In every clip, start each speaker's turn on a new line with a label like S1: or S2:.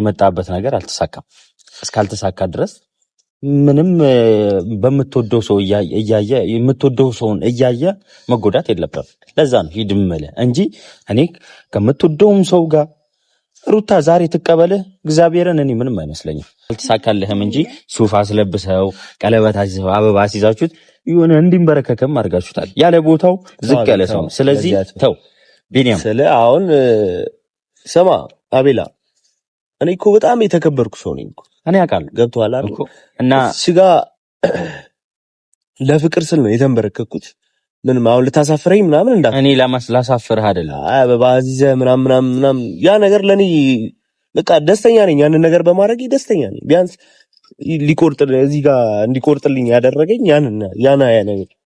S1: የመጣበት ነገር አልተሳካም። እስካልተሳካ ድረስ ምንም በምትወደው ሰው እያየ የምትወደው ሰውን እያየ መጎዳት የለበትም። ለዛ ነው ሂድ እምልህ እንጂ እኔ ከምትወደውም ሰው ጋር ሩታ ዛሬ ትቀበልህ እግዚአብሔርን እኔ ምንም አይመስለኝም። አልተሳካልህም እንጂ ሱፍ አስለብሰው ቀለበት አስይዘው አበባ አስይዛችሁት የሆነ እንዲንበረከከም አድርጋችሁታል። ያለ ቦታው ዝቅ ያለ ሰው። ስለዚህ ተው ቢኒያም።
S2: አሁን ስማ አቤላ፣ እኔ እኮ በጣም የተከበርኩ ሰው ነኝ እኮ
S1: እኔ አውቃለሁ።
S2: ገብቶሃል አይደል?
S1: እና
S2: ስጋ ለፍቅር ስል ነው የተንበረከኩት። ምንም አሁን ልታሳፍረኝ ምናምን
S1: እኔ ላሳፍርህ አይደለም።
S2: አበባ አዚዘህ ምናምን ያ ነገር ለኔ በቃ ደስተኛ ነኝ። ያንን ነገር በማድረግ ደስተኛ ነኝ። ቢያንስ እዚህ ጋር እንዲቆርጥልኝ ያደረገኝ ያና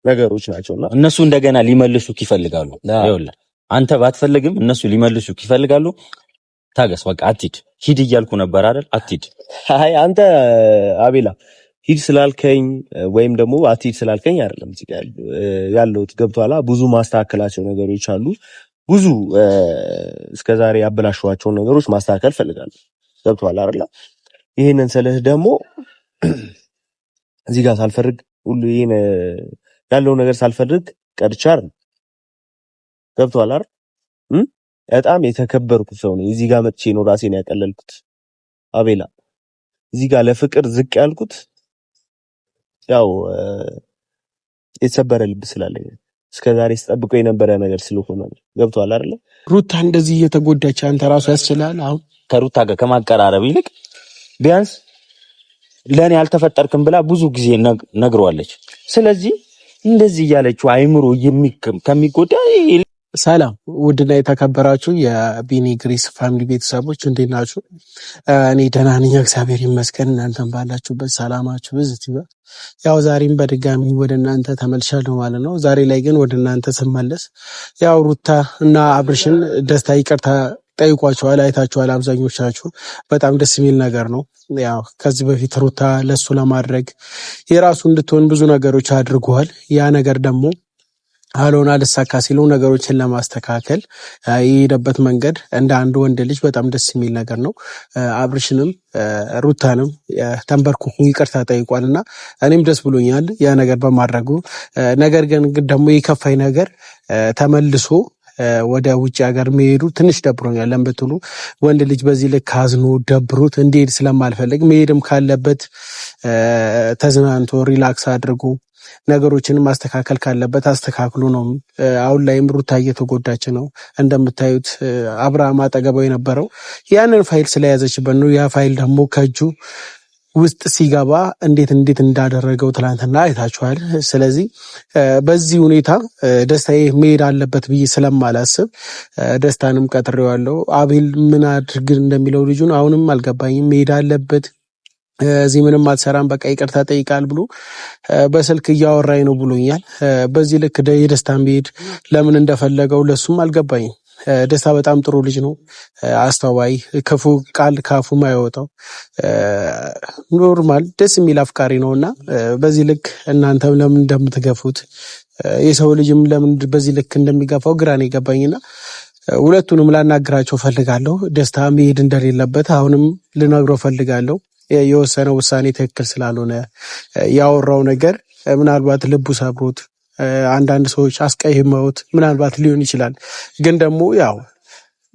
S2: ነገሮች ናቸውና
S1: እነሱ እንደገና ሊመልሱክ ይፈልጋሉ። ይኸውልህ አንተ ባትፈልግም እነሱ ሊመልሱክ ይፈልጋሉ። ታገስ በቃ አትሂድ። ሂድ እያልኩ ነበር አይደል? አትሂድ።
S2: አይ አንተ አቤላ ሂድ ስላልከኝ ወይም ደግሞ አትሂድ ስላልከኝ አይደለም እዚህ ጋር ያለሁት። ገብቶሃል? ብዙ ማስተካከላቸው ነገሮች አሉ። ብዙ እስከዛሬ ያበላሸዋቸው ነገሮች ማስተካከል ፈልጋለሁ። ገብቶሃል አይደል? ይሄንን ስልህ ደግሞ እዚህ ጋር ሳልፈርግ ሁሉ ይሄን ያለው ነገር ሳልፈርግ ቀርቻ አይደል? ገብቶሃል አይደል? በጣም የተከበርኩ ሰው ነኝ። እዚህ ጋር መጥቼ ነው ራሴን ያቀለልኩት አቤላ። እዚህ ጋር ለፍቅር ዝቅ ያልኩት ያው የተሰበረ ልብ ስላለኝ እስከዛሬ ስጠብቀው የነበረ ነገር ስለሆነ ገብቶሃል አይደል?
S3: ሩታ እንደዚህ እየተጎዳች አንተ ራሱ ያስችላል። አሁን
S1: ከሩታ ጋር ከማቀራረብ ይልቅ ቢያንስ ለኔ አልተፈጠርክም ብላ ብዙ ጊዜ ነግሯለች። ስለዚህ እንደዚህ እያለችው አይምሮ ከሚጎዳ
S3: ሰላም ውድና የተከበራችሁ የቢኒ ግሬስ ፋሚሊ ቤተሰቦች እንዴት ናችሁ? እኔ ደህና ነኝ፣ እግዚአብሔር ይመስገን። እናንተም ባላችሁበት ሰላማችሁ ብዝት ይበል። ያው ዛሬም በድጋሚ ወደ እናንተ ተመልሻለሁ ማለት ነው። ዛሬ ላይ ግን ወደ እናንተ ስመለስ ያው ሩታ እና አብርሽን ደስታ ይቅርታ ጠይቋቸዋል፣ አይታችኋል አብዛኞቻችሁ። በጣም ደስ የሚል ነገር ነው። ያው ከዚህ በፊት ሩታ ለሱ ለማድረግ የራሱ እንድትሆን ብዙ ነገሮች አድርጓል። ያ ነገር ደግሞ አልሆነ አልሳካ ሲሉ ነገሮችን ለማስተካከል የሄደበት መንገድ እንደ አንድ ወንድ ልጅ በጣም ደስ የሚል ነገር ነው። አብርሽንም ሩታንም ተንበርክኮ ይቅርታ ጠይቋልና እኔም ደስ ብሎኛል ያ ነገር በማድረጉ። ነገር ግን ደግሞ የከፋኝ ነገር ተመልሶ ወደ ውጭ ሀገር መሄዱ ትንሽ ደብሮኛል። ለምን ብትሉ ወንድ ልጅ በዚህ ልክ አዝኖ ደብሮት እንዲሄድ ስለማልፈልግ መሄድም ካለበት ተዝናንቶ ሪላክስ አድርጎ ነገሮችን ማስተካከል ካለበት አስተካክሎ ነው። አሁን ላይም ሩታ እየተጎዳች ነው። እንደምታዩት አብርሃም አጠገባው የነበረው ያንን ፋይል ስለያዘችበት ነው። ያ ፋይል ደግሞ ከእጁ ውስጥ ሲገባ እንዴት እንዳደረገው ትላንትና አይታችኋል። ስለዚህ በዚህ ሁኔታ ደስታዬ መሄድ አለበት ብዬ ስለማላስብ ደስታንም ቀጥሬዋለሁ። አቤል ምን አድርግ እንደሚለው ልጁን አሁንም አልገባኝም። መሄድ አለበት እዚህ ምንም አትሰራም በቃ ይቅርታ ጠይቃል ብሎ በስልክ እያወራኝ ነው ብሎኛል። በዚህ ልክ የደስታን ቢሄድ ለምን እንደፈለገው ለሱም አልገባኝም። ደስታ በጣም ጥሩ ልጅ ነው፣ አስተዋይ፣ ክፉ ቃል ካፉ ማይወጣው ኖርማል ደስ የሚል አፍቃሪ ነውና በዚህ ልክ እናንተም ለምን እንደምትገፉት የሰው ልጅም ለምን በዚህ ልክ እንደሚገፋው ግራን ይገባኝና ሁለቱንም ላናግራቸው ፈልጋለሁ። ደስታ መሄድ እንደሌለበት አሁንም ልነግረው ፈልጋለሁ። የወሰነው ውሳኔ ትክክል ስላልሆነ ያወራው ነገር ምናልባት ልቡ ሰብሮት አንዳንድ ሰዎች አስቀይመውት ምናልባት ሊሆን ይችላል። ግን ደግሞ ያው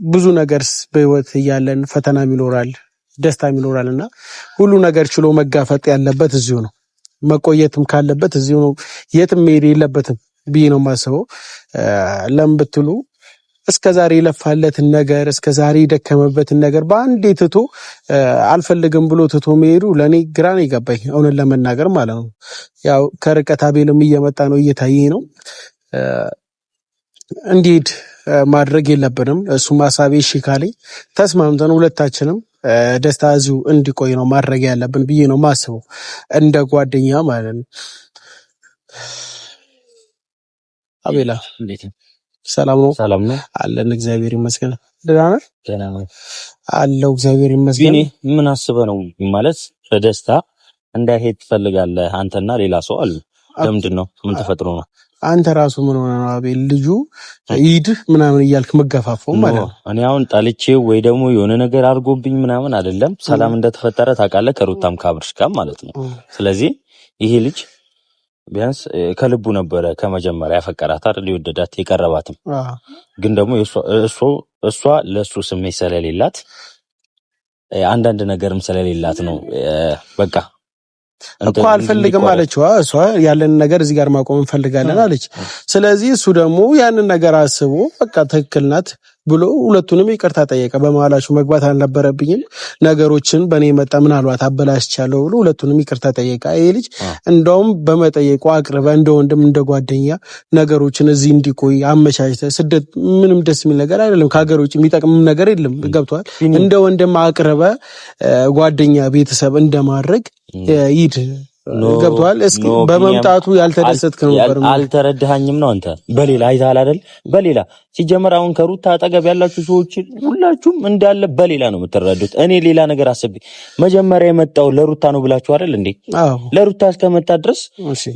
S3: ብዙ ነገር በህይወት እያለን ፈተናም ይኖራል ደስታም ይኖራልና ሁሉ ነገር ችሎ መጋፈጥ ያለበት እዚሁ ነው። መቆየትም ካለበት እዚሁ ነው። የትም መሄድ የለበትም ብዬ ነው የማስበው። ለምን ብትሉ እስከዛሬ የለፋለትን ነገር እስከዛሬ የደከመበትን ነገር በአንዴ ትቶ አልፈልግም ብሎ ትቶ መሄዱ ለኔ ግራ ነው የገባኝ፣ እውነት ለመናገር ማለት ነው። ያው ከርቀት አቤልም እየመጣ ነው እየታየ ነው። እንዲሄድ ማድረግ የለብንም። እሱም ሀሳቤ እሺ ካለኝ ተስማምተን ሁለታችንም ደስታ እዚሁ እንዲቆይ ነው ማድረግ ያለብን ብዬ ነው ማስበው፣ እንደ ጓደኛ ማለት ነው። አቤላ እንዴት ነው? ሰላም ነው?
S1: ሰላም ነው
S3: አለን፣ እግዚአብሔር ይመስገን። ደህና ነህ?
S1: ደህና ነኝ
S3: አለው፣ እግዚአብሔር ይመስገን።
S1: ምን አስበህ ነው ማለት በደስታ እንዳይሄድ ትፈልጋለህ አንተና ሌላ ሰው አሉ? ለምንድን ነው? ምን ተፈጥሮ ነው?
S3: አንተ ራሱ ምን ሆነ ነው አቤል ልጁ ሂድ ምናምን እያልክ መገፋፋው ማለት ነው?
S1: እኔ አሁን ጣልቼው ወይ ደግሞ የሆነ ነገር አድርጎብኝ ምናምን አይደለም። ሰላም እንደተፈጠረ ታውቃለህ፣ ከሩታም ከአብርሽ ጋር ማለት ነው። ስለዚህ ይሄ ልጅ ቢያንስ ከልቡ ነበረ ከመጀመሪያ ያፈቀራት አይደል፣ የወደዳት የቀረባትም። ግን ደግሞ እሷ ለሱ ስሜት ስለሌላት አንዳንድ ነገርም ስለሌላት ነው በቃ
S3: እኮ አልፈልግም አለችው። እሷ ያለን ነገር እዚህ ጋር ማቆም እንፈልጋለን አለች። ስለዚህ እሱ ደግሞ ያንን ነገር አስቦ በቃ ትክክል ናት ብሎ ሁለቱንም ይቅርታ ጠየቀ። በመሀላችሁ መግባት አልነበረብኝም፣ ነገሮችን በእኔ መጣ ምናልባት አበላሽቻለሁ ብሎ ሁለቱንም ይቅርታ ጠየቀ። ይሄ ልጅ እንደውም በመጠየቁ አቅርበ እንደ ወንድም እንደ ጓደኛ ነገሮችን እዚህ እንዲቆይ አመቻችተ ስደት ምንም ደስ የሚል ነገር አይደለም። ከሀገር ውጭ የሚጠቅም ነገር የለም። ገብቷል። እንደ ወንድም አቅርበ ጓደኛ ቤተሰብ እንደማድረግ ይድ ገብቷል። እስኪ በመምጣቱ ያልተደሰትክ ነው ነበር።
S1: አልተረዳኸኝም ነው አንተ። በሌላ አይተሃል አይደል? በሌላ ሲጀመር አሁን ከሩታ አጠገብ ያላችሁ ሰዎች ሁላችሁም እንዳለ በሌላ ነው የምትረዱት። እኔ ሌላ ነገር አስቤ መጀመሪያ የመጣው ለሩታ ነው ብላችሁ አይደል እንዴ? ለሩታ እስከመጣ ድረስ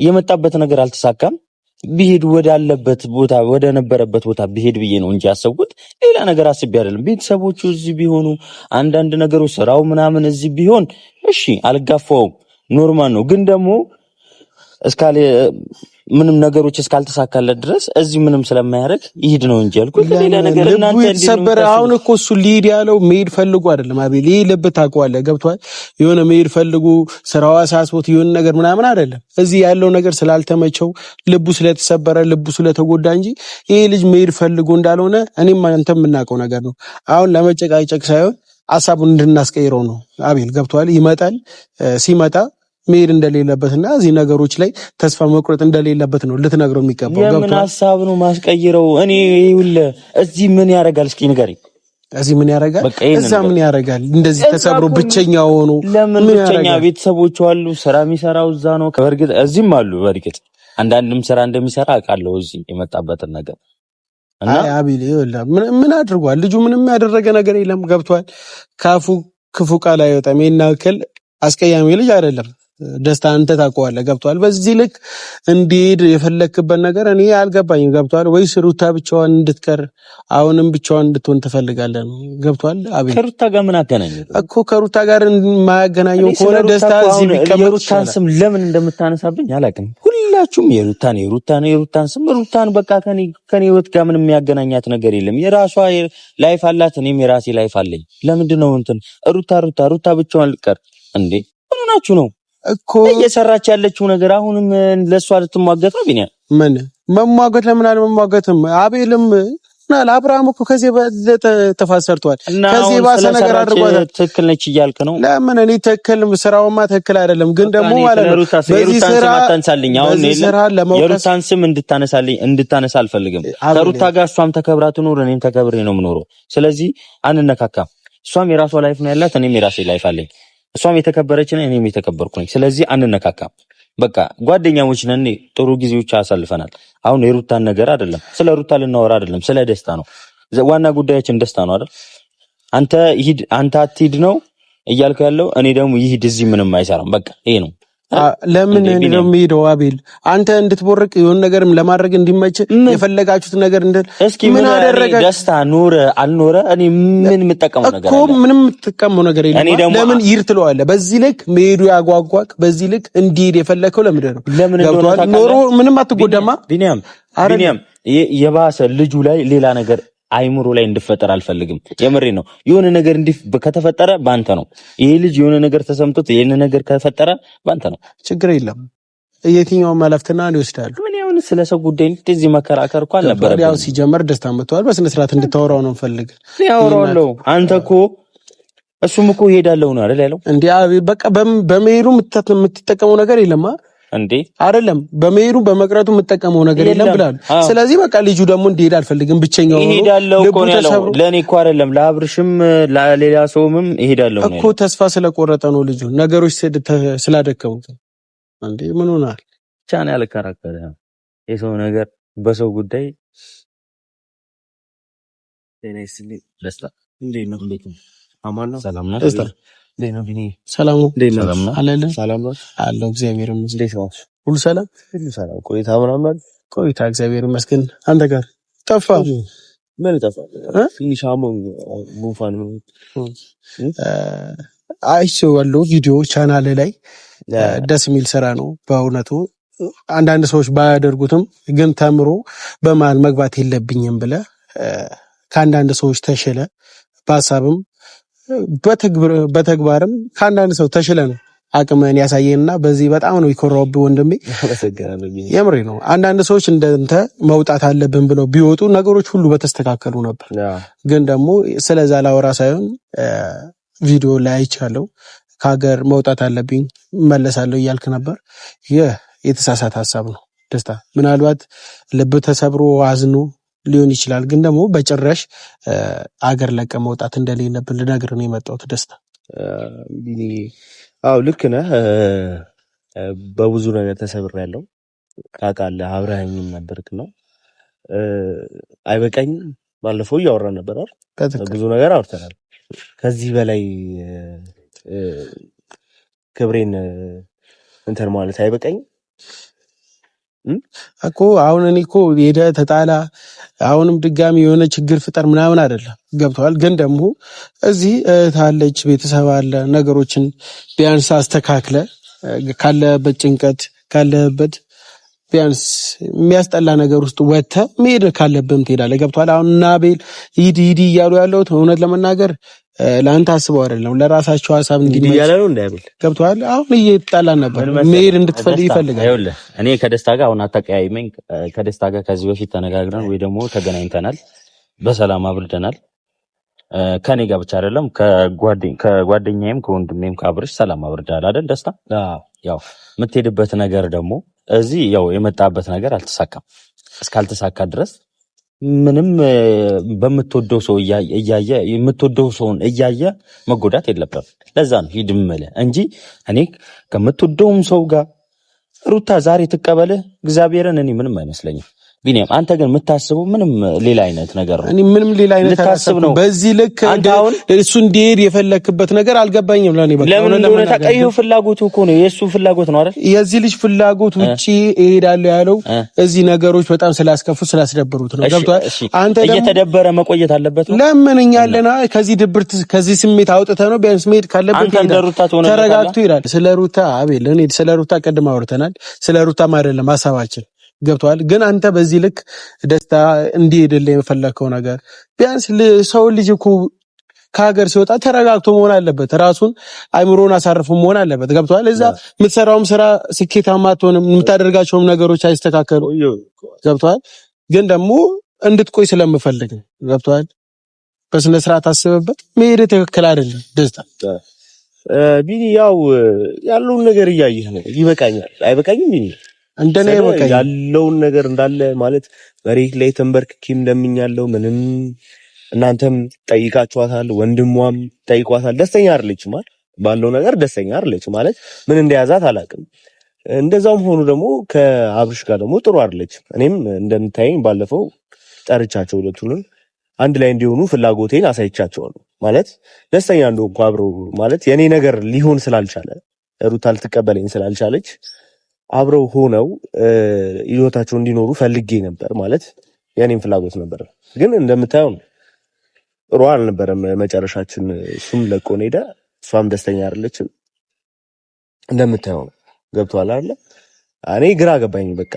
S1: የመጣበት ነገር አልተሳካም። ቢሄድ ወደ አለበት ቦታ ወደ ነበረበት ቦታ ቢሄድ ብዬ ነው እንጂ ያሰብኩት ሌላ ነገር አስቤ አይደለም። ቤተሰቦቹ እዚህ ቢሆኑ አንዳንድ ነገሮች ስራው ምናምን እዚህ ቢሆን እሺ አልጋፋውም፣ ኖርማል ነው። ግን ደግሞ እስካለ ምንም ነገሮች እስካልተሳካለት ድረስ እዚህ ምንም ስለማያደርግ ይሄድ ነው እንጂ ያልኩት ሌላ ነገር እናንተ
S3: እንዲሰበር። አሁን እኮ እሱ ሊሄድ ያለው መሄድ ፈልጎ አይደለም አቤል። ይሄ ልብ ታውቀዋለህ፣ ገብቷል። የሆነ መሄድ ፈልጎ ስራው አሳስቦት የሆነ ነገር ምናምን አይደለም። እዚህ ያለው ነገር ስላልተመቸው ልቡ ስለተሰበረ ልቡ ስለተጎዳ እንጂ ይሄ ልጅ መሄድ ፈልጎ እንዳልሆነ እኔም አንተም የምናውቀው ነገር ነው። አሁን ለመጨቃጨቅ ሳይሆን ሐሳቡን እንድናስቀይረው ነው አቤል፣ ገብቷል። ይመጣል። ሲመጣ መሄድ እንደሌለበትና እዚህ ነገሮች ላይ ተስፋ መቁረጥ እንደሌለበት ነው ልትነግረው የሚገባው።
S1: የምን ሐሳብ ነው ማስቀይረው? እኔ ይኸውልህ እዚህ ምን ያደርጋል እስኪ ንገረኝ።
S3: እዚህ ምን ያደርጋል? እዛ ምን ያደርጋል? እንደዚህ ተሰብሮ ብቸኛ ሆኖ
S1: ለምን ብቸኛ? ቤተሰቦቹ አሉ፣ ስራ የሚሰራው እዛ ነው። በእርግጥ እዚህም አሉ። በእርግጥ አንዳንድም ስራ እንደሚሰራ አውቃለሁ እዚህ የመጣበትን ነገር እና
S3: አቤል ይኸውልህ ምን አድርጓል ልጁ? ምንም ያደረገ ነገር የለም። ገብቷል። ካፉ ክፉ ቃል አይወጣም። የናከል አስቀያሚ ልጅ አይደለም። ደስታ አንተ ታውቀዋለህ። ገብቷል። በዚህ ልክ እንዲሄድ የፈለክበት ነገር እኔ አልገባኝም። ገብቷል ወይስ ሩታ ብቻዋን እንድትቀር አሁንም ብቻዋን እንድትሆን ትፈልጋለህ ነው? ገብቷል። አቤት
S1: ከሩታ ጋር ምን አገናኘው
S3: እኮ? ከሩታ ጋር የማያገናኘው ከሆነ ደስታ እዚህ ቢቀመጥ
S1: የሩታን ስም ለምን እንደምታነሳብኝ አላውቅም። ሁላችሁም የሩታን ስም ሩታን በቃ ከኔ ህይወት ጋር ምንም የሚያገናኛት ነገር የለም። የራሷ ላይፍ አላት፣ እኔም የራሴ ላይፍ አለኝ። ለምንድን ነው እንትን ሩታ ብቻዋን ልቀር እንዴ? ምን ሆናችሁ ነው እኮ? እየሰራች ያለችው ነገር አሁንም ለሷ ልትሟገት ነው። ቢኒያ
S3: ምን መሟገት? ለምን አልመሟገትም? አቤልም እና ለአብርሃም እኮ ከዚህ በለጠ ጥፋት ሰርቷል። ከዚህ ባሰ ነገር አድርጓታል።
S1: ትክክል ነች እያልክ ነው?
S3: ለምን እኔ ትክክል ስራውማ ትክክል አይደለም፣ ግን ደግሞ ማለት ነው በዚህ ስራ
S1: ታንሳልኝ። አሁን የሩታን ስም እንድታነሳ አልፈልግም። ከሩታ ጋር እሷም ተከብራ ትኖር፣ እኔም ተከብሬ ነው የምኖረው። ስለዚህ አንነካካም። እሷም የራሷ ላይፍ ነው ያላት፣ እኔም የራሴ ላይፍ አለኝ። እሷም የተከበረች ነኝ፣ እኔም የተከበርኩ ነኝ። ስለዚህ አንነካካም። በቃ ጓደኛሞች ነን። ጥሩ ጊዜዎች አሳልፈናል። አሁን የሩታን ነገር አይደለም፣ ስለ ሩታ ልናወራ አይደለም፣ ስለ ደስታ ነው። ዋና ጉዳያችን ደስታ ነው አይደል? አንተ አትሂድ ነው እያልኩ ያለው፣ እኔ ደግሞ ይሂድ፣ እዚህ ምንም አይሰራም። በቃ ይሄ ነው።
S3: ለምን ነው የሚሄደው? አቤል አንተ እንድትቦርቅ የሆነ ነገርም ለማድረግ እንዲመች የፈለጋችሁት ነገር ምን አደረገ?
S1: ደስታ ኖረ አልኖረ እኔ ምን የምጠቀመው ነገር አለ
S3: እኮ? ምንም የምትጠቀመው ነገር የለም። ለምን ይር ትለዋለህ? በዚህ ልክ መሄዱ ያጓጓክ፣ በዚህ ልክ እንዲሄድ የፈለከው ለምንድን ነው? ገብቶሃል? ኖሮ ምንም አትጎዳማ።
S1: ቢኒያም የባሰ ልጁ ላይ ሌላ ነገር አይምሮ ላይ እንድፈጠር አልፈልግም። የምሬ ነው። የሆነ ነገር ከተፈጠረ ባንተ ነው። ይሄ ልጅ የሆነ ነገር ተሰምቶት የሆነ ነገር ከተፈጠረ ባንተ ነው።
S3: ችግር የለም። የትኛውም መለፍትና ይወስዳሉ።
S1: ምን ያውን ስለሰው ጉዳይ እንደዚህ መከራከር እኮ አልነበረም።
S3: ያው ሲጀመር ደስታ መጥቷል። በስነ ስርዓት እንድታወራው ነው ፈልግ።
S1: ያወራው አንተ እኮ እሱም እኮ ሄዳለሁ ነው አይደል ያለው?
S3: እንዴ በቃ በመሄዱ የምትጠቀመው ነገር የለማ
S1: እንዴ
S3: አይደለም። በመሄዱ በመቅረቱ የምጠቀመው ነገር የለም ብላል። ስለዚህ በቃ ልጁ ደግሞ እንዲሄድ አልፈልግም፣ ብቸኛው ነው
S1: ይሄዳለው እኮ ነው ያለው። ለኔ እኮ አይደለም ለአብርሽም ለሌላ ሰውም ይሄዳለው ነው
S3: እኮ። ተስፋ ስለቆረጠ ነው ልጁ፣ ነገሮች ስላደከሙት። እንዴ ምን ሆናል?
S1: ቻና ያልከራከረ የሰው ነገር በሰው ጉዳይ ደስታ እንዴ ነው? አማን ነው? ሰላም ነው? ደስታ ለኔ ቢኒ ሰላም ነው አለለ። ሰላም ነው አለው። እግዚአብሔር ይመስገን። ሁሉ ሰላም ቆይታ ምናምን
S3: ቆይታ እግዚአብሔር ይመስገን። አንተ ጋር ጠፋ
S2: ምን ጠፋ? ትንሽ አሞኝ ጉንፋን ነው።
S3: አይቼዋለሁ ቪዲዮ ቻናል ላይ ደስ የሚል ስራ ነው በእውነቱ። አንዳንድ ሰዎች ባያደርጉትም ግን ተምሮ በመሀል መግባት የለብኝም ብለህ ከአንዳንድ ሰዎች ተሽለ በሀሳብም በተግባርም ከአንዳንድ ሰው ተሽለ ነው አቅምህን ያሳየንና በዚህ በጣም ነው የኮራውብህ ወንድሜ። የምሬ ነው። አንዳንድ ሰዎች እንደንተ መውጣት አለብን ብለው ቢወጡ ነገሮች ሁሉ በተስተካከሉ ነበር። ግን ደግሞ ስለዛ ላወራ ሳይሆን ቪዲዮ ላይ አይቻለሁ ከሀገር መውጣት አለብኝ መለሳለሁ እያልክ ነበር። ይህ የተሳሳተ ሀሳብ ነው ደስታ። ምናልባት ልብ ተሰብሮ አዝኖ ሊሆን ይችላል። ግን ደግሞ በጭራሽ አገር ለቀ መውጣት እንደሌለብን ልነግርህ ነው የመጣሁት ደስታ።
S2: አዎ ልክ ነህ። በብዙ ነገር ተሰብሬያለሁ ታውቃለህ። አብረኸኝም ነበርክ ነው አይበቃኝም። ባለፈው እያወራን ነበር አይደል? ብዙ ነገር አውርተናል። ከዚህ በላይ ክብሬን እንትን ማለት አይበቃኝም
S3: እኮ። አሁን እኔ እኮ ሄደህ ተጣላ አሁንም ድጋሚ የሆነ ችግር ፍጠር ምናምን አይደለም። ገብቶሃል? ግን ደግሞ እዚህ እህት አለች፣ ቤተሰብ አለ። ነገሮችን ቢያንስ አስተካክለ ካለበት ጭንቀት ካለበት ቢያንስ የሚያስጠላ ነገር ውስጥ ወጥተህ መሄድ ካለብህም ትሄዳለህ። ገብቶሃል? አሁን ናቤል ሂድ እያሉ ያለሁት እውነት ለመናገር ለአንተ አስበው አይደለም፣ ለራሳቸው ሀሳብ እንግዲህ
S2: እያለ ነው እንዳይብል።
S3: ገብቶሃል? አሁን እየተጣላን ነበር፣ መሄድ እንድትፈልግ ይፈልጋል።
S1: ይኸውልህ እኔ ከደስታ ጋር አሁን አታቀያይመኝ። ከደስታ ጋር ከዚህ በፊት ተነጋግረን ወይ ደግሞ ተገናኝተናል፣ በሰላም አብርደናል። ከኔ ጋር ብቻ አይደለም ከጓደኛዬም ከወንድሜም ከአብርሽ ሰላም አብርዳል አይደል ደስታ? ያው የምትሄድበት ነገር ደግሞ እዚህ ያው የመጣበት ነገር አልተሳካም። እስካልተሳካ ድረስ ምንም በምትወደው ሰው እያየ የምትወደው ሰውን እያየ መጎዳት የለብህም። ለዛ ነው ሂድ እምልህ እንጂ እኔ ከምትወደውም ሰው ጋር ሩታ ዛሬ ትቀበልህ እግዚአብሔርን እኔ ምንም አይመስለኝም። ቢኒያም አንተ ግን የምታስበው ምንም ሌላ አይነት ነገር ነው።
S3: እኔ ምንም ሌላ አይነት ታስብ ነው። በዚህ ልክ እሱ እንዲሄድ የፈለክበት ነገር አልገባኝም። ለኔ በቃ
S1: ለምን እንደሆነ ታውቃለህ። ፍላጎቱ እኮ ነው የሱ ፍላጎት ነው አይደል?
S3: የዚህ ልጅ ፍላጎት ውጪ እሄዳለሁ ያለው እዚህ ነገሮች በጣም ስላስከፉት ስላስደበሩት ነው። ገብቷል? አንተ ደግሞ
S1: እየተደበረ መቆየት አለበት ነው።
S3: ለምን እኛ ያለና ከዚህ ድብርት ከዚህ ስሜት አውጥተህ ነው ቢያንስ መሄድ ካለበት ተረጋግቶ ይላል። ስለ ሩታ አቤል እኔ ስለ ሩታ ቀድማ አውርተናል። ስለ ሩታም አይደለም ሐሳባችን ገብቷል። ግን አንተ በዚህ ልክ ደስታ እንዲሄድልህ የፈለከው ነገር ቢያንስ ሰው ልጅ እኮ ከሀገር ሲወጣ ተረጋግቶ መሆን አለበት። ራሱን አይምሮን አሳርፎ መሆን አለበት። ገብቷል። እዛ የምትሰራውም ስራ ስኬታማ አትሆንም፣ የምታደርጋቸውም ነገሮች አይስተካከሉ። ገብቷል። ግን ደግሞ እንድትቆይ ስለምፈልግ ገብቷል። በስነ ስርዓት አስበበት። መሄድ ትክክል አይደለም ደስታ።
S2: ቢኒ ያው ያለውን ነገር እያየህ ነው። ይበቃኛል። አይበቃኝም ቢኒ
S3: እንደኔ በቃኝ
S2: ያለውን ነገር እንዳለ ማለት መሬት ላይ ተንበርክኬም ለምኛለሁ። ምንም እናንተም ጠይቃችኋታል፣ ወንድሟም ጠይቋታል። ደስተኛ አይደለችም ማለት ባለው ነገር ደስተኛ አይደለችም ማለት ምን እንደያዛት አላውቅም። እንደዛውም ሆኖ ደግሞ ከአብርሽ ጋር ደግሞ ጥሩ አይደለችም። እኔም እንደምታየኝ ባለፈው ጠርቻቸው ሁለቱንም አንድ ላይ እንዲሆኑ ፍላጎቴን አሳይቻቸዋለሁ። ማለት ደስተኛ እንደሆንኩ አብረው ማለት የኔ ነገር ሊሆን ስላልቻለ ሩታ ልትቀበለኝ ስላልቻለች አብረው ሆነው ህይወታቸው እንዲኖሩ ፈልጌ ነበር። ማለት የኔም ፍላጎት ነበር። ግን እንደምታየው ጥሩ አልነበረም መጨረሻችን። እሱም ለቆን ሄደ፣ እሷም ደስተኛ አይደለችም። እንደምታየው ገብቷል አይደል? እኔ ግራ ገባኝ። በቃ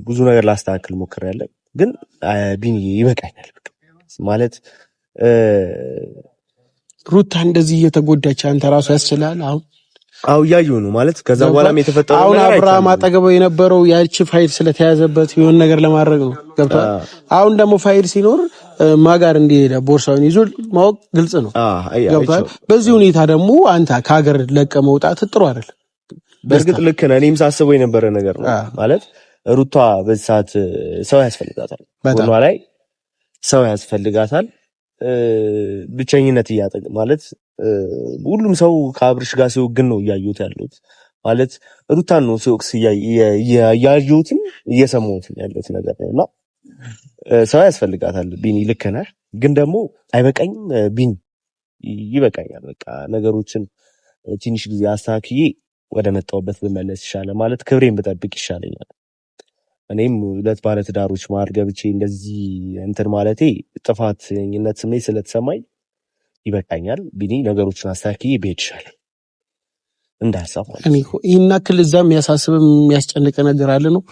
S2: ብዙ ነገር ላስተካክል ሞክሬያለሁ። ግን ቢኒ ይበቃኛል ማለት
S3: ሩታ እንደዚህ እየተጎዳች አንተ ራሱ ያስችላል
S2: አው እያየሁ ነው ማለት ከዛ በኋላም የተፈጠረው
S3: አሁን አብርሃም አጠገበው የነበረው ያቺ ፋይል ስለተያዘበት የሆነ ነገር ለማድረግ ነው። ገብቷል። አሁን ደግሞ ፋይል ሲኖር ማጋር እንዲሄደ ቦርሳውን ይዞ ማወቅ ግልጽ ነው። ገብቷል። በዚህ ሁኔታ ደግሞ አንተ ከሀገር ለቀ መውጣት ጥሩ አይደል?
S2: በእርግጥ ልክ ነህ። እኔም ሳስበው የነበረ ነገር ነው ማለት ሩታ በዚህ ሰዓት ሰው ያስፈልጋታል፣ ሁሏ ላይ ሰው ያስፈልጋታል። ብቸኝነት እያጠቅ ማለት ሁሉም ሰው ከአብርሽ ጋር ሲወግን ነው እያዩት ያሉት ማለት ሩታን ነው ሲወቅስ እያዩትም እየሰሙትም ያሉት ነገር ነውና ሰው ያስፈልጋታል። ቢኒ ልክ ነህ፣ ግን ደግሞ አይበቃኝም። ቢኒ ይበቃኛል። በቃ ነገሮችን ትንሽ ጊዜ አስተካክዬ ወደ መጣሁበት ብመለስ ይሻላል። ማለት ክብሬን ብጠብቅ ይሻለኛል። እኔም ሁለት ባለትዳሮች መሀል ገብቼ እንደዚህ እንትን ማለቴ ጥፋተኝነት ስሜት ስለተሰማኝ ይበቃኛል። ቢኒ ነገሮችን አስተካክዬ ብሄድ ይሻላል እንዳሳብ ማለት
S3: እኔ ይሄን ያክል እዛ የሚያሳስብም የሚያስጨንቅ ነገር አለ ነው።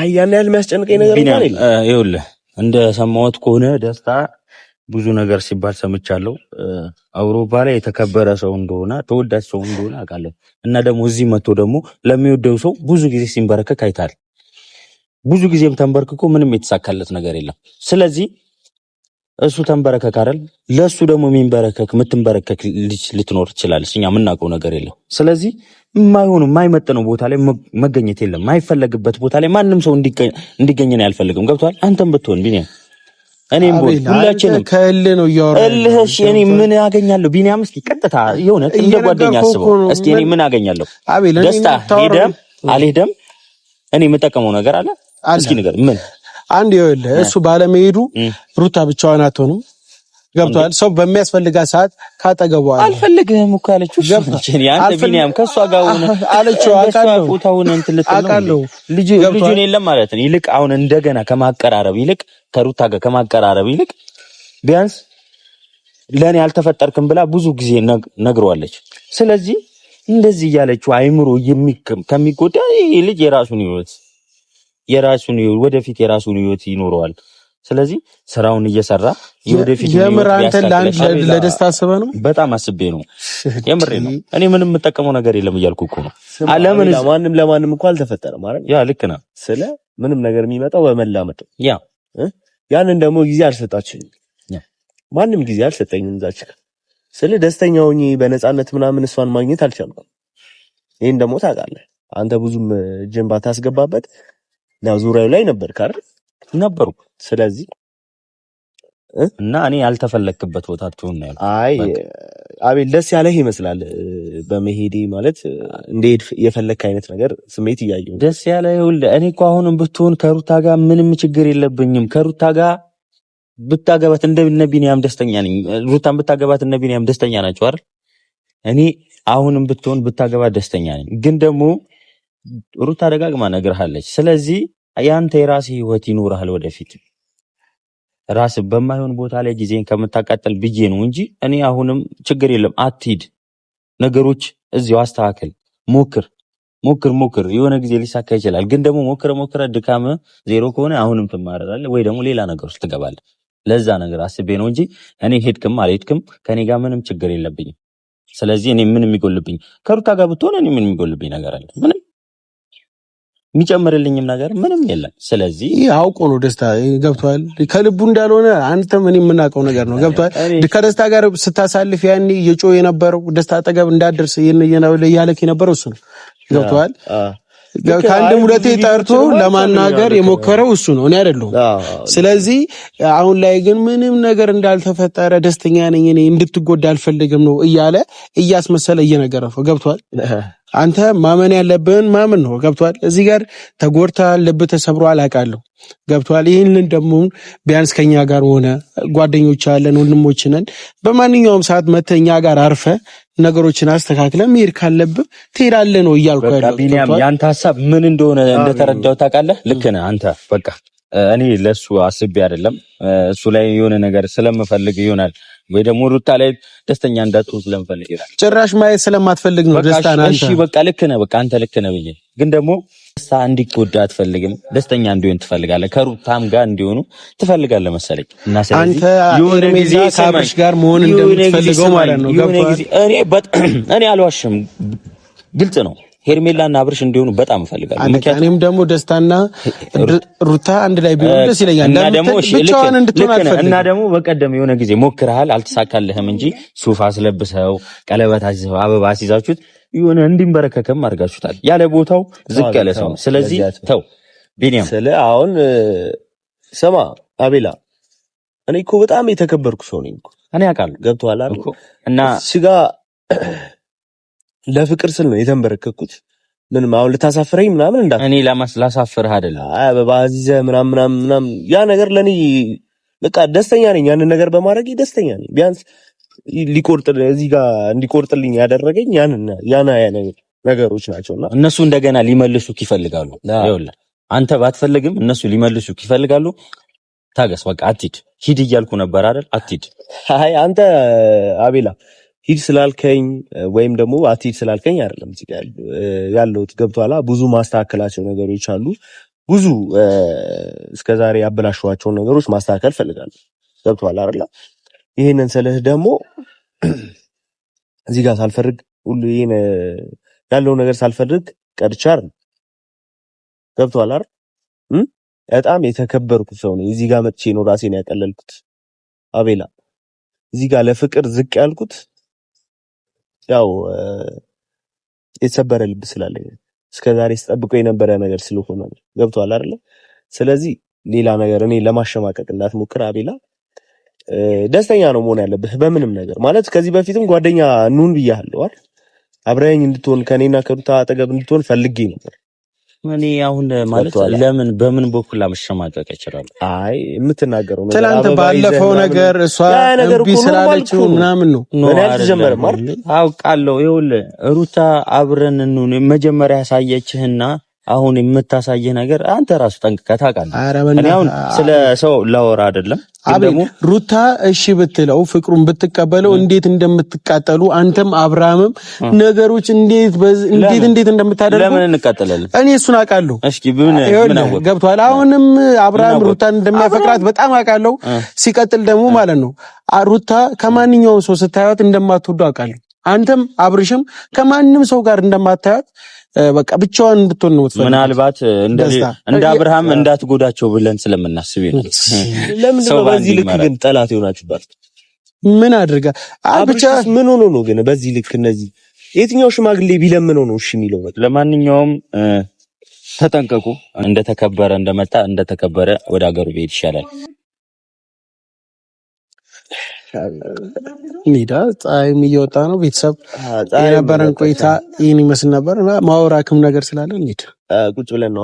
S2: አይ ያን ያህል የሚያስጨንቀኝ ነገር እንኳን የለም።
S1: ይኸውልህ እንደሰማሁት ከሆነ ደስታ ብዙ ነገር ሲባል ሰምቻለሁ። አውሮፓ ላይ የተከበረ ሰው እንደሆነ ተወዳጅ ሰው እንደሆነ አውቃለሁ። እና ደግሞ እዚህ መጥቶ ደግሞ ለሚወደው ሰው ብዙ ጊዜ ሲንበረከክ አይታል። ብዙ ጊዜም ተንበርክኮ ምንም የተሳካለት ነገር የለም። ስለዚህ እሱ ተንበረከክ አይደል? ለሱ ደግሞ የምትንበረከክ ልትኖር ትችላለች። እኛ የምናውቀው ነገር የለም። ስለዚህ የማይመጥነው ቦታ ላይ መገኘት የለም። የማይፈለግበት ቦታ ላይ ማንም ሰው እንዲገኝ ነው ያልፈልግም። ገብቷል? አንተም ብትሆን ቢኒያም፣ እኔም ሁላችንም
S3: ከእልህ ነው እያወራህ።
S1: እሺ እኔ ምን አገኛለሁ? ቢኒያም እስኪ ቀጥታ የሆነ እንደ ጓደኛ አስበው እስኪ። እኔ ምን አገኛለሁ? ደስታ ሄደም አልሄደም እኔ የምጠቀመው ነገር አለ? እስኪ ነገር ምን
S3: አንድ ይኸውልህ፣ እሱ ባለመሄዱ ሩታ ብቻዋን አትሆንም። ገብቷል? ሰው በሚያስፈልጋት ሰዓት ካጠገቧል።
S1: አልፈልግህም እኮ አለችው። አንተ ቢኒያም ከሷ ጋር ሆነ
S3: አለችው።
S1: አውቃለሁ ልጁን የለም ማለት ነው። ይልቅ አሁን እንደገና ከሩታ ጋር ከማቀራረብ ይልቅ ቢያንስ ለኔ አልተፈጠርክም ብላ ብዙ ጊዜ ነግሯለች። ስለዚህ እንደዚህ እያለችው አይምሮ ከሚጎዳ ይሄ ልጅ ወደፊት የራሱን ህይወት ይኖረዋል። ስለዚህ ስራውን እየሰራ ወደፊት
S3: የምር አንተ ለደስታ አስበህ ነው?
S1: በጣም አስቤ ነው። የምሬ ነው። እኔ ምንም የምጠቀመው ነገር የለም እያልኩ እኮ ነው።
S2: ማንም ለማንም እኮ አልተፈጠረም ማለት
S1: ያ ልክ ነው።
S2: ስለ ምንም ነገር የሚመጣው በመላመጥ ያንን ደግሞ ጊዜ አልሰጣችሁኝም። ማንም ጊዜ አልሰጠኝም። እዛች ስለ ደስተኛ ሆኜ በነፃነት ምናምን እሷን ማግኘት አልቻልኩም። ይሄን ደግሞ ታውቃለህ አንተ ብዙም እጅን ባታስገባበት ያው ዙሪያው ላይ ነበሩ። ስለዚህ
S1: እና እኔ ያልተፈለክበት ቦታ ትሆን ነው ያልኩት።
S2: አይ አቤል ደስ ያለህ ይመስላል በመሄዴ ማለት እንዴት የፈለክ አይነት ነገር ስሜት እያየሁ
S1: ደስ ያለህ። ይኸውልህ እኔ እኮ አሁንም ብትሆን ከሩታ ጋር ምንም ችግር የለብኝም። ከሩታ ጋር ብታገባት እንደ ቢኒያም ደስተኛ ነኝ። ሩታን ብታገባት እነ ቢኒያም ደስተኛ ናቸው አይደል? እኔ አሁንም ብትሆን ብታገባት ደስተኛ ነኝ። ግን ደግሞ ሩታ ደጋግማ ነግርሃለች። ስለዚህ ያንተ የራስህ ህይወት ይኖርሃል ወደፊት። ራስህ በማይሆን ቦታ ላይ ጊዜን ከምታቃጠል ብዬ ነው እንጂ እኔ አሁንም ችግር የለም አትሂድ፣ ነገሮች እዚያው አስተካክል፣ ሞክር። የሆነ ጊዜ ሊሳካ ይችላል። ግን ደግሞ ሞክረ ድካም ዜሮ ከሆነ አሁንም ትማረራለህ ወይ ደግሞ ሌላ ነገር ውስጥ ትገባለህ። ለዛ ነገር አስቤ ነው እንጂ እኔ ሄድክም አልሄድክም ከኔ ጋር ምንም ችግር የለብኝም። ስለዚህ እኔ ምን የሚጎልብኝ ከሩታ ጋር ብትሆን እኔ ምን የሚጎልብኝ ነገር አለ? ምንም የሚጨምርልኝም ነገር ምንም የለም። ስለዚህ
S3: አውቆ ነው ደስታ ገብቷል። ከልቡ እንዳልሆነ አንተም እኔ የምናውቀው ነገር ነው። ገብቷል። ከደስታ ጋር ስታሳልፍ ያኔ የጮህ የነበረው ደስታ አጠገብ እንዳደርስ እያለክ የነበረው እሱ ነው። ገብቷል። ከአንድም ሁለቴ ጠርቶ ለማናገር የሞከረው እሱ ነው፣ እኔ አይደለሁም። ስለዚህ አሁን ላይ ግን ምንም ነገር እንዳልተፈጠረ ደስተኛ ነኝ፣ እኔ እንድትጎዳ አልፈልግም ነው እያለ እያስመሰለ እየነገረው ነው። ገብቷል። አንተ ማመን ያለብህን ማመን ነው። ገብቷል። እዚህ ጋር ተጎድተሃል፣ ልብ ተሰብሯል፣ አውቃለሁ። ገብቷል። ይህንን ደግሞ ቢያንስ ከኛ ጋር ሆነ ጓደኞች አለን፣ ወንድሞች ነን። በማንኛውም ሰዓት መተህ እኛ ጋር አርፈ ነገሮችን አስተካክለ መሄድ ካለብህ ትሄዳለህ ነው እያልኩ ያለው።
S1: ቢኒያም ያንተ ሐሳብ ምን እንደሆነ እንደተረዳው ታውቃለህ። ልክ ነህ አንተ። በቃ እኔ ለሱ አስቤ አይደለም እሱ ላይ የሆነ ነገር ስለምፈልግ ይሆናል ወይ ደግሞ ሩታ ላይ ደስተኛ እንዳትሆን ስለምፈልግ ይላል።
S3: ጭራሽ ማየት ስለማትፈልግ ነው ደስታን አንተ።
S1: እሺ በቃ ልክ ነህ። በቃ አንተ ልክ ነህ ብዬ ግን ደግሞ ደስታ እንዲጎዳ አትፈልግም፣ ደስተኛ እንዲሆን ትፈልጋለህ። ከሩታም ጋር እንዲሆኑ ትፈልጋለህ መሰለኝ። እና ስለዚህ የሆነ ጊዜ
S3: ከአብርሽ ጋር መሆን እንደምትፈልገው ማለት ነው።
S1: እኔ አልዋሽም፣ ግልጽ ነው። ሄርሜላና አብርሽ እንዲሆኑ በጣም እፈልጋለሁ።
S3: ምክንያቱም እኔም ደግሞ ደስታና ሩታ አንድ ላይ ቢሆኑ ደስ ይለኛል።
S1: እና ደግሞ በቀደም የሆነ ጊዜ ሞክረሃል፣ አልተሳካልህም እንጂ ሱፍ አስለብሰው ቀለበት አስይዘው አበባ አስይዛችሁት የሆነ እንዲንበረከከም አድርጋችሁታል። ያለ ቦታው ዝቅ ያለ ሰው። ስለዚህ ተው ቢኒያም።
S2: አሁን ስማ አቤላ፣ እኔ እኮ በጣም የተከበርኩ ሰው ነኝ እኮ።
S1: እኔ አውቃለሁ።
S2: ገብቶሃል አይደል?
S1: እና
S2: ስጋ ለፍቅር ስል ነው የተንበረከኩት። ምንም አሁን ልታሳፍረኝ ምናምን እንዳት
S1: እኔ ላሳፍርህ አይደለም።
S2: አበባ አዚዘህ ምናምን ያ ነገር ለኔ በቃ ደስተኛ ነኝ። ያንን ነገር በማድረግ ደስተኛ ነኝ። ቢያንስ እዚህ ጋር እንዲቆርጥልኝ ያደረገኝ ያና ነገሮች ናቸውና
S1: እነሱ እንደገና ሊመልሱት ይፈልጋሉ። ይኸውልህ አንተ ባትፈልግም እነሱ ሊመልሱ ይፈልጋሉ። ታገስ በቃ አትሂድ። ሂድ እያልኩ ነበር አይደል? አትሂድ።
S2: አይ አንተ አቤላ ሂድ ስላልከኝ ወይም ደግሞ አትሂድ ስላልከኝ አይደለም እዚህ ጋር ያለሁት ገብቶሃል። ብዙ ማስተካከላቸው ነገሮች አሉ። ብዙ እስከዛሬ ያበላሸዋቸውን ነገሮች ማስተካከል ፈልጋለሁ። ገብቶሃል አይደል? ይሄንን ስልህ ደግሞ እዚህ ጋር ሳልፈርግ ሁሉ ይሄን ያለው ነገር ሳልፈርግ ቀርቻር ገብቶሃል አይደል? በጣም የተከበርኩት ሰው ነኝ። እዚህ ጋር መጥቼ ነው ራሴን ያቀለልኩት አቤላ። እዚህ ጋር ለፍቅር ዝቅ ያልኩት ያው የተሰበረ ልብ ስላለኝ እስከዛሬ ስጠብቆ የነበረ ነገር ስለሆነ ገብቶሃል አይደል? ስለዚህ ሌላ ነገር እኔ ለማሸማቀቅ እንዳትሞክር አቤላ። ደስተኛ ነው መሆን ያለብህ በምንም ነገር ማለት ከዚህ በፊትም ጓደኛ ኑን ብያለሁ አይደል? አብረኸኝ እንድትሆን ከኔና ከሩታ አጠገብ እንድትሆን ፈልጌ ነበር።
S1: እኔ አሁን ማለት ለምን በምን በኩል አመሸማቀቅ ይችላል?
S2: አይ የምትናገረው ነገር
S3: ትላንት ባለፈው ነገር እሷ እምቢ ስላለችው ምናምን ነው
S2: እኔ አልተጀመረም አይደል?
S1: አውቃለሁ። ይኸውልህ ሩታ አብረን እንሁን መጀመሪያ ያሳየችህና አሁን የምታሳየህ ነገር አንተ ራሱ ጠንቅቀህ ታውቃለህ። እኔ አሁን ስለ ሰው ላወራ አይደለም።
S3: ደግሞ ሩታ እሺ ብትለው ፍቅሩን ብትቀበለው እንዴት እንደምትቃጠሉ አንተም አብርሃምም ነገሮች እንዴት እንደምታደርጉ
S1: ለምን እንቃጠላለን?
S3: እኔ እሱን አውቃለሁ።
S1: እሺ ምን አወቅ
S3: ገብቶሃል? አሁንም አብርሃም ሩታን እንደሚያፈቅራት በጣም አውቃለሁ። ሲቀጥል ደግሞ ማለት ነው ሩታ ከማንኛውም ሰው ስታያት እንደማትወዱ አውቃለሁ። አንተም አብርሽም ከማንም ሰው ጋር እንደማታያት በቃ ብቻዋን እንድትሆን ነው የምትፈልገው።
S1: ምናልባት እንደ አብርሃም እንዳትጎዳቸው ብለን ስለምናስብ ነው።
S2: ለምን ነው በዚህ ልክ ግን ጠላት ይሆናችሁባት?
S3: ምን አድርጋ
S2: ብቻ ምን ሆኖ ነው ግን በዚህ ልክ እነዚህ የትኛው ሽማግሌ ቢለምነው ነው እሺ የሚለው?
S1: ለማንኛውም ተጠንቀቁ። እንደተከበረ እንደመጣ እንደተከበረ ወደ ሀገሩ ቤት ይሻላል።
S3: ኒዳ ፀሐይም እየወጣ ነው። ቤተሰብ የነበረን ቆይታ ይህን ይመስል ነበር። ማወራክም ነገር ስላለ እንሂድ ቁጭ ብለን ነው